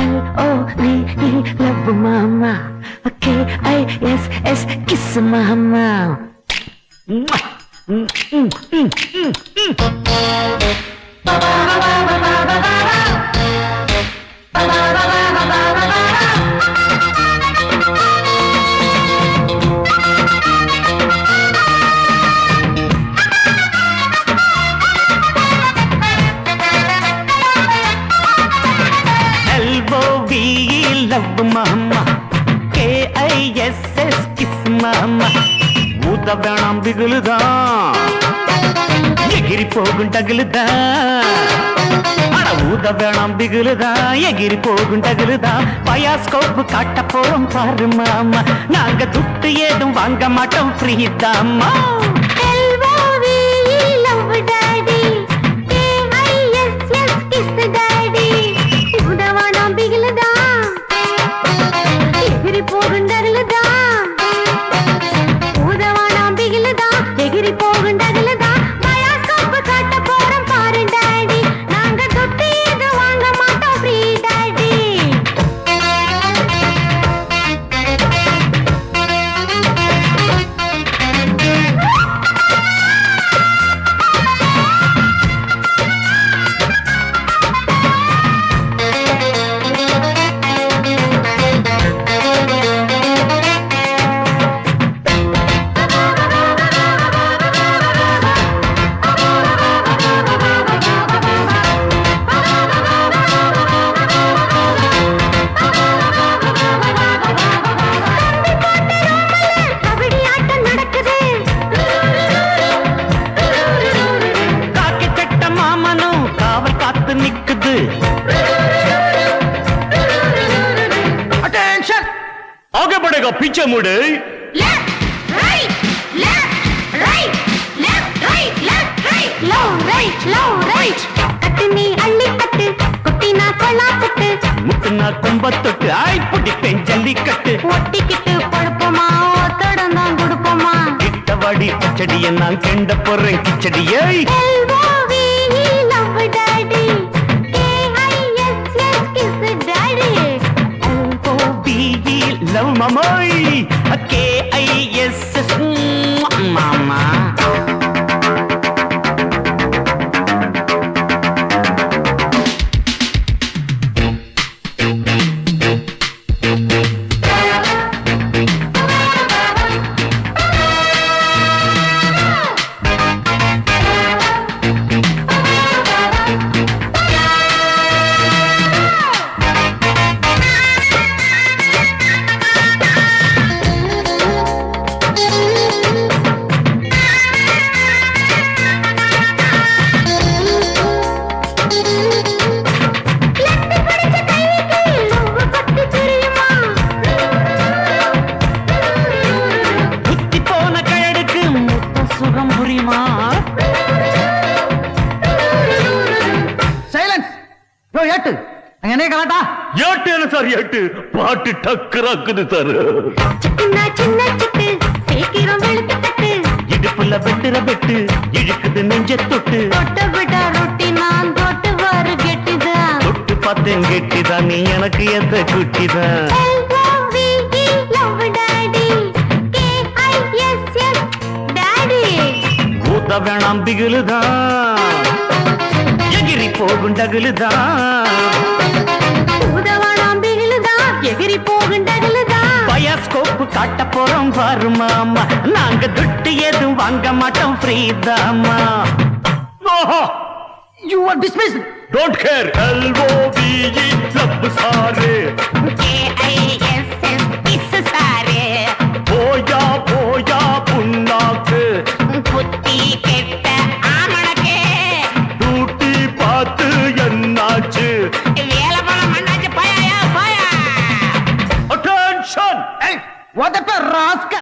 L-O-V-E, love mama. K-I-S-S, kiss mama. Love mama, K-I-S-S, kiss mama. ஊத வேணாம் பிகுலுதான், எகிரி போகும் டகுலுதான். அட ஊத வேணாம் பிகுலுதான், எகிரி போகும் டகுலுதான். பயாஸ்கோப் காட்ட போறோம் பாரு மாமா, நாங்க துட்டு ஏதும் வாங்க மாட்டோம், ஃப்ரீ தாம்மா. आगे बढ़ेगा पीछे मुड़े लेफ्ट राइट लो राइट कटनी अल्ली कट कुटीना कोला कट मुटना कुंबत्तुट्टु आई पुडिपेन जल्लिकट्टु ஒட்டிக்கிட்டு படுப்போமா ஒத்தடனா குடுப்போமா கிட்டவாடி பச்சடியை நான் கெண்ட போறேன் கிச்சடியை L-O-V-E, love daddy. K-I-S-S, kiss daddy. L-O-V-E, love mamai. K-I-S-S, mama. பாட்டு டக்கராக்குது சார் இடுப்புல வெட்டுற வெட்டு இழுக்குது நெஞ்ச தொட்டு தொட்டு பார்த்தேன் கெட்டிதான் நீ எனக்கு எந்த குட்டிதான் ஊத்த வேணாம் பிகுலுதான் எகிரி போகும் டகுலுதான் எகிரி போகின்றதுலதா பயாஸ்கோப் காட்ட போறோம் பாரு மாமா, நாங்க துட்டு ஏதும் வாங்க மாட்டோம், ஃப்ரீ தாம்மா. You are dismissed. Don't care. L-O-V-E, love sir.